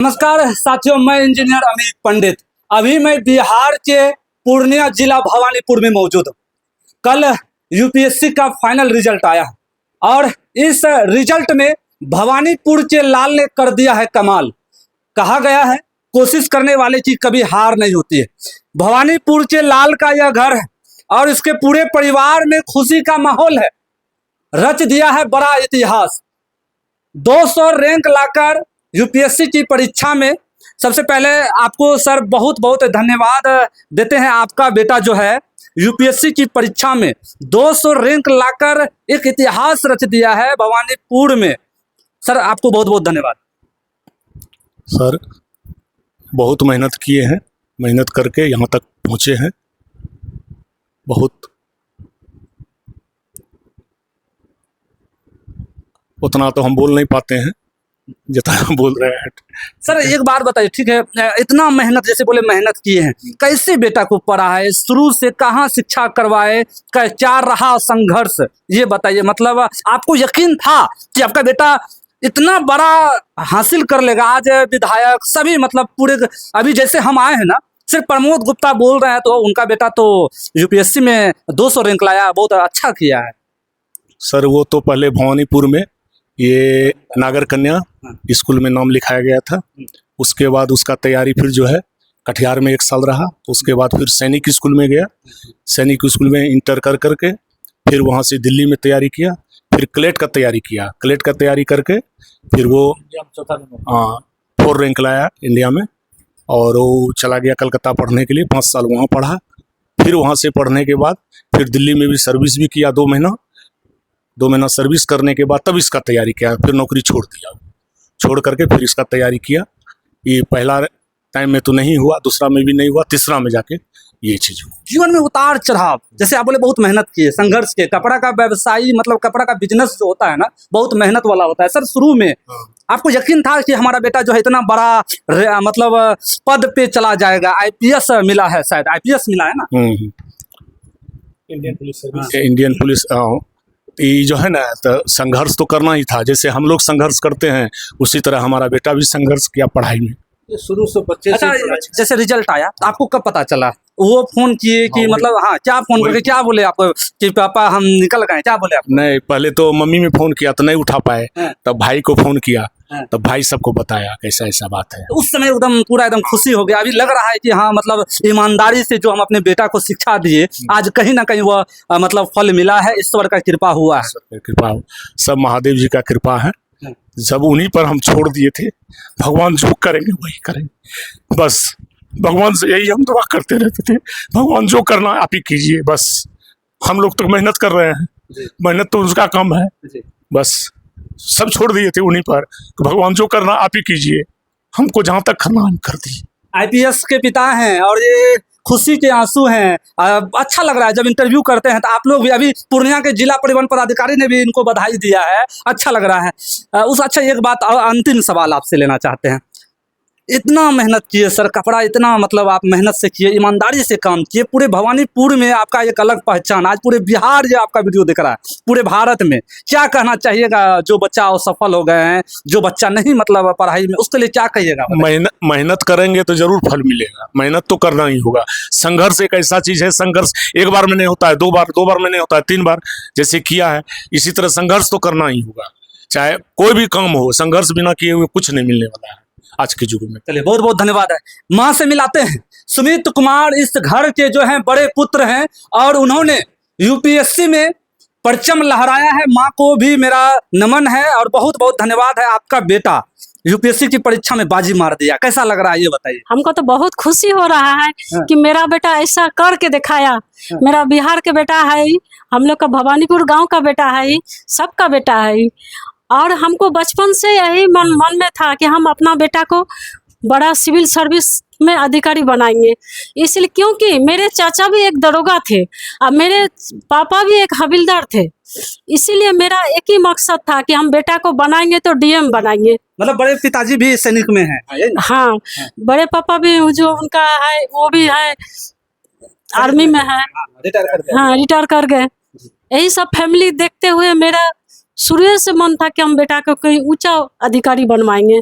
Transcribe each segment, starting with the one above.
नमस्कार साथियों, मैं इंजीनियर अमित पंडित। अभी मैं बिहार के पूर्णिया जिला भवानीपुर में मौजूद हूँ। कल यूपीएससी का फाइनल रिजल्ट आया है और इस रिजल्ट में भवानीपुर के लाल ने कर दिया है कमाल। कहा गया है कोशिश करने वाले की कभी हार नहीं होती है। भवानीपुर के लाल का यह घर है और इसके पूरे परिवार में खुशी का माहौल है। रच दिया है बड़ा इतिहास। 200 रैंक लाकर यूपीएससी की परीक्षा में सबसे पहले आपको सर बहुत बहुत धन्यवाद देते हैं। आपका बेटा जो है यूपीएससी की परीक्षा में 200 रैंक लाकर एक इतिहास रच दिया है भवानीपुर में। सर आपको बहुत बहुत धन्यवाद। सर बहुत मेहनत किए हैं, मेहनत करके यहाँ तक पहुँचे हैं। बहुत उतना तो हम बोल नहीं पाते हैं जितना बोल रहे हैं। सर एक बात बताइए, ठीक है, इतना मेहनत जैसे बोले मेहनत किए हैं, कैसे बेटा को पढ़ा है, शुरू से कहाँ शिक्षा करवाए, क्या रहा संघर्ष, ये बताइए। मतलब आपको यकीन था कि आपका बेटा इतना बड़ा हासिल कर लेगा? आज विधायक सभी मतलब पूरे अभी जैसे हम आए हैं ना, सिर्फ प्रमोद गुप्ता बोल रहे हैं तो उनका बेटा तो यूपीएससी में 200 रैंक लाया, बहुत अच्छा किया है। सर वो तो पहले भवानीपुर में ये नागर कन्या स्कूल में नाम लिखाया गया था। उसके बाद उसका तैयारी फिर जो है कटिहार में 1 साल रहा। उसके बाद फिर सैनिक स्कूल में गया। सैनिक स्कूल में इंटर कर करके फिर वहाँ से दिल्ली में तैयारी किया। फिर क्लेट का तैयारी किया। क्लेट का तैयारी करके फिर वो 4 रैंक लाया इंडिया में और वो चला गया कलकत्ता पढ़ने के लिए। 5 साल वहाँ पढ़ा। फिर वहाँ से पढ़ने के बाद फिर दिल्ली में भी सर्विस भी किया 2 महीना। 2 महीना सर्विस करने के बाद तब इसका तैयारी किया। फिर नौकरी छोड़ दिया, छोड़ करके फिर इसका तैयारी किया। ये पहला टाइम में तो नहीं हुआ, दूसरा में भी नहीं हुआ, तीसरा में जाके ये चीज हुआ। जीवन में उतार चढ़ाव, जैसे आप बोले बहुत मेहनत किए, संघर्ष के, कपड़ा का व्यवसायी मतलब कपड़ा का बिजनेस जो होता है ना, बहुत मेहनत वाला होता है। सर शुरू में आपको यकीन था कि हमारा बेटा जो है इतना बड़ा मतलब पद पे चला जाएगा? आईपीएस मिला है, शायद आईपीएस मिला है ना? Indian police service, Indian police. ये जो है ना, तो संघर्ष तो करना ही था। जैसे हम लोग संघर्ष करते हैं उसी तरह हमारा बेटा भी संघर्ष किया पढ़ाई में। शुरू से बच्चे अच्छा, जैसे रिजल्ट आया तो आपको कब पता चला? वो फोन किए कि मतलब हाँ, क्या फोन करके क्या बोले आपको कि पापा हम निकल गए, क्या बोले आप? नहीं, पहले तो मम्मी में फोन किया तो नहीं उठा पाए। तब भाई को फोन किया, तब भाई सबको बताया कैसा ऐसा बात है। उस समय एकदम पूरा एकदम खुशी हो गया। अभी लग रहा है कि हाँ मतलब ईमानदारी से जो हम अपने बेटा को शिक्षा दिए, आज कहीं ना कहीं वह मतलब फल मिला है, ईश्वर का कृपा हुआ है। कृपा सब महादेव जी का कृपा है। सब उन्हीं पर हम छोड़ दिए थे। भगवान जो करेंगे वही करेंगे, बस भगवान से यही हम दुआ करते रहते थे, भगवान जो करना आप ही कीजिए। बस हम लोग तो मेहनत कर रहे हैं, मेहनत तो उसका काम है। बस सब छोड़ दिए थे उन्हीं पर, भगवान जो करना आप ही कीजिए, हमको जहाँ तक करना हम कर दिए। आईपीएस के पिता हैं और ये खुशी के आंसू हैं। अच्छा लग रहा है जब इंटरव्यू करते हैं तो आप लोग भी, अभी पूर्णिया के जिला परिवहन पदाधिकारी ने भी इनको बधाई दिया है, अच्छा लग रहा है। अच्छा एक बात, अंतिम सवाल आपसे लेना चाहते हैं। इतना मेहनत किए सर, कपड़ा इतना मतलब आप मेहनत से किए, ईमानदारी से काम किए, पूरे भवानीपुर में आपका एक अलग पहचान, आज पूरे बिहार ये आपका वीडियो दिख रहा है, पूरे भारत में। क्या कहना चाहिएगा जो बच्चा सफल हो गए हैं, जो बच्चा नहीं मतलब पढ़ाई में, उसके लिए क्या कहिएगा? मेहनत करेंगे तो जरूर फल मिलेगा। मेहनत तो करना ही होगा। संघर्ष एक ऐसा चीज है, संघर्ष एक बार में नहीं होता है, 2 बार में नहीं होता है, 3 बार जैसे किया है। इसी तरह संघर्ष तो करना ही होगा, चाहे कोई भी काम हो। संघर्ष बिना किए हुए कुछ नहीं मिलने वाला है आज के युग में। चलिए बहुत बहुत धन्यवाद है। माँ से मिलाते हैं। सुमित कुमार इस घर के जो हैं बड़े पुत्र हैं और उन्होंने यूपीएससी में परचम लहराया है। माँ को भी मेरा नमन है और बहुत बहुत धन्यवाद है। आपका बेटा यूपीएससी की परीक्षा में बाजी मार दिया, कैसा लग रहा है ये बताइए? हमको तो बहुत खुशी हो रहा है कि मेरा बेटा ऐसा करके दिखाया। मेरा बिहार के बेटा है, हम लोग का भवानीपुर गांव का बेटा है, सबका बेटा है। और हमको बचपन से यही मन में था कि हम अपना बेटा को बड़ा सिविल सर्विस में अधिकारी बनाएंगे। इसलिए क्योंकि मेरे चाचा भी एक दरोगा थे और मेरे पापा भी एक हवलदार थे, इसीलिए मेरा एक ही मकसद था कि हम बेटा को बनाएंगे तो डीएम बनाएंगे। मतलब बड़े पिताजी भी सैनिक में हैं? हाँ, बड़े पापा भी जो उनका है वो भी है आर्मी में है, हाँ रिटायर कर गए। यही सब फैमिली देखते हुए मेरा शुरू से मन था कि हम बेटा को कोई ऊंचा अधिकारी बनवाएंगे।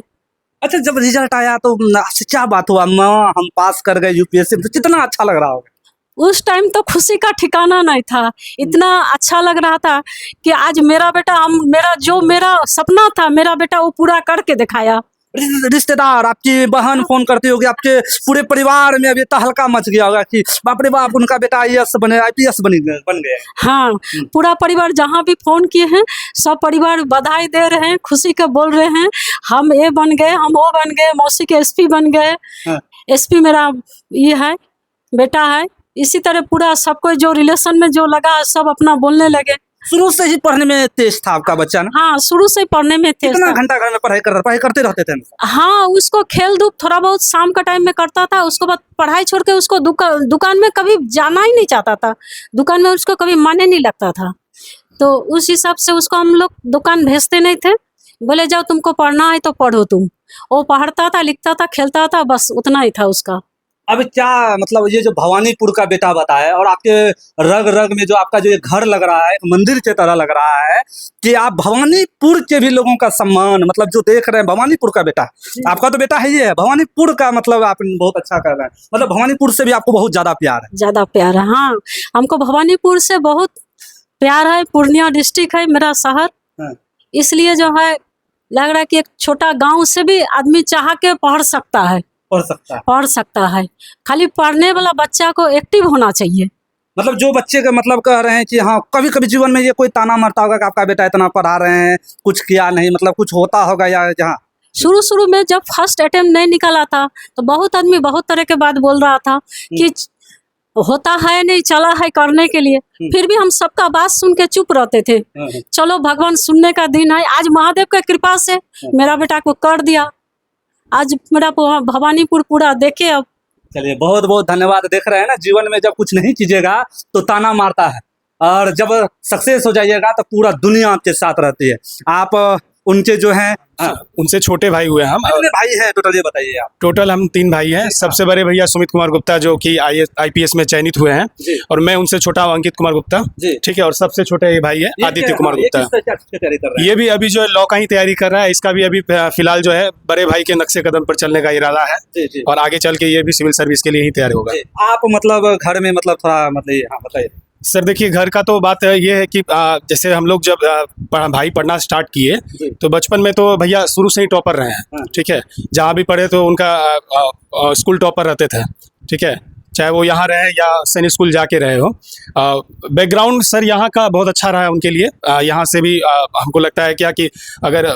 अच्छा, जब रिजल्ट आया तो आपसे क्या बात हुआ? माँ हम पास कर गए यूपीएससी, तो कितना अच्छा लग रहा होगा। उस टाइम तो खुशी का ठिकाना नहीं था। इतना अच्छा लग रहा था कि आज मेरा बेटा, मेरा सपना था, मेरा बेटा वो पूरा करके दिखाया। रिश्तेदार, आपकी बहन फोन करती होगी, आपके पूरे परिवार में अभी तहलका मच गया होगा कि बाप रे बाप, उनका बेटा आईएएस बने, आईपीएस बन गए। हाँ, पूरा परिवार जहाँ भी फोन किए हैं, सब परिवार बधाई दे रहे हैं, खुशी के बोल रहे हैं, हम ये बन गए, हम वो बन गए, मौसी के एसपी बन गए। हाँ। एसपी मेरा ये है, बेटा है। इसी तरह पूरा सब कोई जो रिलेशन में जो लगा, सब अपना बोलने लगे। शुरू से ही पढ़ने में तेज था आपका बच्चा ना? हाँ, शुरू से ही पढ़ने में थे। कितना घंटा घर में पढ़ाई करते रहते थे? हाँ, उसको खेल धूप थोड़ा बहुत शाम का टाइम में करता था। उसके बाद पढ़ाई छोड़ के उसको दुकान में कभी जाना ही नहीं चाहता था। दुकान में उसको कभी मन ही नहीं लगता था। तो उस हिसाब से उसको हम लोग दुकान भेजते नहीं थे। बोले जाओ, तुमको पढ़ना है तो पढ़ो तुम। वो पढ़ता था, लिखता था, खेलता था, बस उतना ही था उसका। अब क्या मतलब, ये जो भवानीपुर का बेटा बताया, और आपके रग रग में जो आपका जो ये घर लग रहा है, एक मंदिर की तरह लग रहा है कि आप भवानीपुर के भी लोगों का सम्मान, मतलब जो देख रहे हैं भवानीपुर का बेटा, आपका तो बेटा है ही है, भवानीपुर का मतलब आप बहुत अच्छा कर रहे हैं। मतलब भवानीपुर से भी आपको बहुत ज्यादा प्यार है। ज्यादा प्यार है। हाँ, हमको भवानीपुर से बहुत प्यार है। पूर्णिया डिस्ट्रिक्ट है मेरा शहर। हाँ। इसलिए जो है लग रहा है कि एक छोटा गांव से भी आदमी चाह के पढ़ सकता है। पढ़ सकता है। खाली पढ़ने वाला बच्चा को एक्टिव होना चाहिए। मतलब जो बच्चे का मतलब कह रहे हैं कि हाँ, कभी कभी जीवन में ये कोई ताना मारता होगा कि आपका बेटा इतना पढ़ा रहे हैं, कुछ किया नहीं, मतलब कुछ होता होगा, या जहाँ शुरू में जब फर्स्ट अटेम्प्ट नहीं निकला था तो बहुत आदमी बहुत तरह के बात बोल रहा था कि होता है नहीं, चला है करने के लिए। फिर भी हम सबका बात सुन के चुप रहते थे। चलो, भगवान सुनने का दिन है। आज महादेव की कृपा से मेरा बेटा को कर दिया। आज मेरा भवानीपुर पूरा देखे। अब चलिए, बहुत बहुत धन्यवाद। देख रहे हैं ना, जीवन में जब कुछ नहीं कीजिएगा तो ताना मारता है, और जब सक्सेस हो जाइएगा तो पूरा दुनिया आपके साथ रहती है। आप उनके जो हैं, उनसे छोटे भाई हुए हम। कितने भाई हैं टोटल, ये बताइए आप। टोटल हम 3 भाई हैं। सबसे बड़े भैया सुमित कुमार गुप्ता, जो कि आईपीएस में चयनित हुए हैं, और मैं उनसे छोटा हूं अंकित कुमार गुप्ता। ठीक है। और सबसे छोटे ये भाई है आदित्य कुमार गुप्ता। ये भी अभी जो है लॉ का ही तैयारी कर रहा है। इसका भी अभी फिलहाल जो है बड़े भाई के नक्शे कदम पर चलने का इरादा है, और आगे चल के ये भी सिविल सर्विस के लिए ही तैयार होगा। आप मतलब घर में मतलब थोड़ा मतलब, हाँ बताइए सर। देखिए, घर का तो बात ये है कि जैसे हम लोग जब भाई पढ़ना स्टार्ट किए तो बचपन में तो भैया शुरू से ही टॉपर रहे हैं। ठीक है। जहाँ भी पढ़े तो उनका स्कूल टॉपर रहते थे। ठीक है। चाहे वो यहाँ रहे या सैनिक स्कूल जाके रहे हो। बैकग्राउंड सर यहाँ का बहुत अच्छा रहा है उनके लिए। यहाँ से भी हमको लगता है क्या कि अगर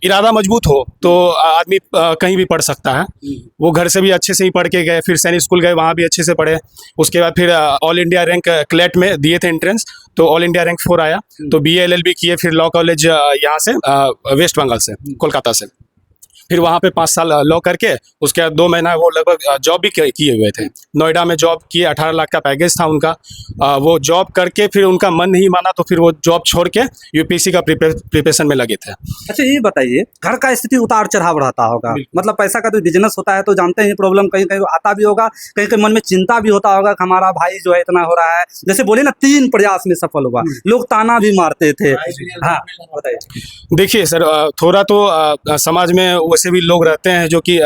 इरादा मजबूत हो तो आदमी कहीं भी पढ़ सकता है। वो घर से भी अच्छे से ही पढ़ के गए, फिर सैनिक स्कूल गए, वहाँ भी अच्छे से पढ़े। उसके बाद फिर ऑल इंडिया रैंक क्लेट में दिए थे एंट्रेंस, तो ऑल इंडिया रैंक 4 आया। तो BA LLB किए, फिर लॉ कॉलेज यहाँ से वेस्ट बंगाल से, कोलकाता से। फिर वहाँ पे 5 साल लॉ करके उसके बाद 2 महीना वो लगभग जॉब भी किए हुए थे। नोएडा में जॉब किए, 18 लाख का पैकेज था उनका। वो जॉब करके फिर उनका मन नहीं माना, तो फिर वो जॉब छोड़ के यूपीएससी का प्रिपरेशन में लगे थे। अच्छा, ये बताइए, घर का स्थिति उतार चढ़ाव रहता होगा, मतलब पैसा का तो बिजनेस होता है तो जानते हैं प्रॉब्लम कहीं कहीं आता भी होगा, कहीं कहीं मन में चिंता भी होता होगा कि हमारा भाई जो है इतना हो रहा है। जैसे बोले ना, 3 प्रयास में सफल हुआ, लोग ताना भी मारते थे। हाँ बताइए। देखिए सर, थोड़ा तो समाज में वैसे भी लोग रहते हैं जो कि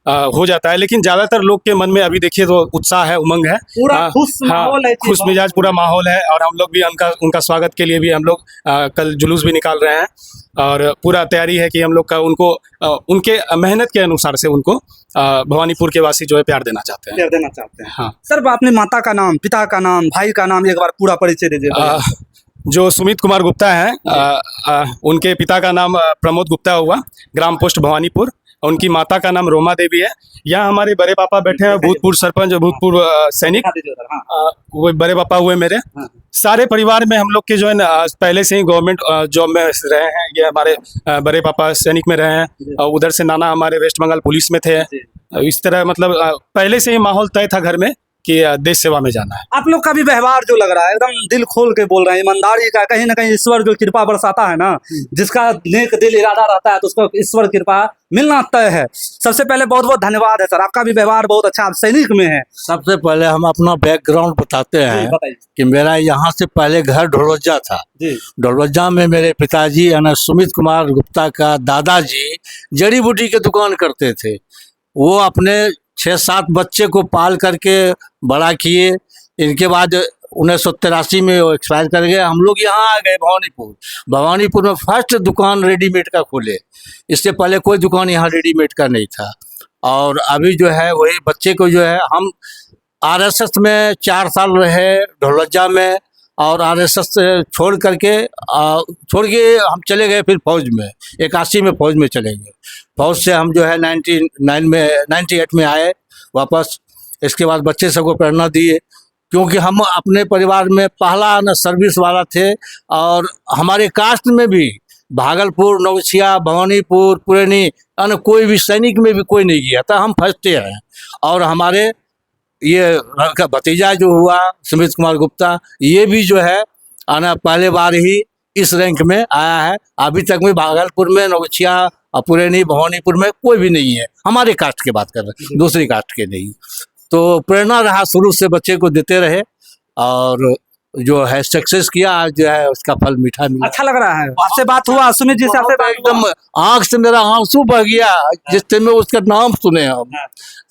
हो जाता है, लेकिन ज्यादातर लोग के मन में अभी देखिए तो उत्साह है, उमंग है, पूरा खुश माहौल है, खुश मिजाज पूरा माहौल है। और हम लोग भी उनका स्वागत के लिए भी हम लोग कल जुलूस भी निकाल रहे हैं, और पूरा तैयारी है कि हम लोग का उनको उनके मेहनत के अनुसार से उनको भवानीपुर के वासी जो है प्यार देना चाहते हैं। हाँ सर, अपने माता का नाम, पिता का नाम, भाई का नाम एक बार पूरा परिचय दीजिए। जो सुमित कुमार गुप्ता हैं, उनके पिता का नाम प्रमोद गुप्ता हुआ, ग्राम पोस्ट भवानीपुर। उनकी माता का नाम रोमा देवी है। यहाँ हमारे बड़े पापा बैठे हैं, भूतपूर्व सरपंच, भूतपूर्व सैनिक, वो बड़े पापा हुए मेरे। सारे परिवार में हम लोग के जो है ना पहले से ही गवर्नमेंट जॉब में रहे हैं। ये हमारे बड़े पापा सैनिक में रहे हैं, और उधर से नाना हमारे वेस्ट बंगाल पुलिस में थे। इस तरह मतलब पहले से ही माहौल तय था घर में कि देश सेवा में जाना है। आप लोग का भी व्यवहार जो लग रहा है एकदम दिल खोल के बोल रहे हैं, ईमानदारी का, कहीं ना कहीं ईश्वर जो कृपा बरसाता है ना, जिसका नेक दिल इरादा रहता है तो उसको ईश्वर कृपा मिलना तय है। सबसे पहले बहुत बहुत धन्यवाद है सर, आपका भी व्यवहार बहुत अच्छा, आप सैनिक में है। सबसे पहले हम अपना बैकग्राउंड बताते जी हैं बताइए। कि मेरा यहाँ से पहले घर ढोलवज्जा था। जी ढोलवज्जा में मेरे पिताजी यानी सुमित कुमार गुप्ता का दादाजी जड़ी बूटी की दुकान करते थे। वो अपने 6-7 बच्चे को पाल करके बड़ा किए। इनके बाद 1983 में वो एक्सपायर कर गए। हम लोग यहाँ आ गए भवानीपुर में फर्स्ट दुकान रेडीमेड का खोले। इससे पहले कोई दुकान यहाँ रेडीमेड का नहीं था। और अभी जो है वही बच्चे को जो है हम आरएसएस में 4 साल रहे ढोलवज्जा में, और आरएसएस छोड़ के हम चले गए फिर फौज में। 81 में फौज में चले गए। फौज से हम जो है 98 में आए वापस। इसके बाद बच्चे सबको प्रेरणा दिए, क्योंकि हम अपने परिवार में पहला न सर्विस वाला थे। और हमारे कास्ट में भी भागलपुर, नौगछिया, भवानीपुर, पुरैनी यानी कोई भी सैनिक में भी कोई नहीं गया था। हम फर्स्ट ईयर हैं। और हमारे ये का भतीजा जो हुआ सुमित कुमार गुप्ता, ये भी जो है आना पहले बार ही इस रैंक में आया है। अभी तक में भागलपुर में, नौगछिया, पुरैनी, भवानीपुर में कोई भी नहीं है। हमारे कास्ट की बात कर रहे हैं, दूसरी कास्ट के नहीं। तो प्रेरणा रहा शुरू से, बच्चे को देते रहे और जो है सक्सेस किया। आज जो है उसका फल मीठा मिला। अच्छा लग रहा है। आपसे बात हुआ सुमित जी से? आपसे बात एकदम आंख से मेरा आंसू बह गया जिस टाइम में उसका नाम सुने हम।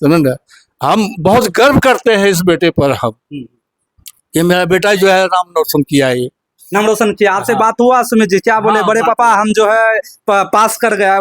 समझ, हम बहुत गर्व करते हैं इस बेटे पर। हम कि मेरा बेटा जो है नाम रोशन किया है, नाम रोशन किया। आपसे बात हुआ सुमित जी? क्या बोले? बड़े पापा हम जो है पास कर गया,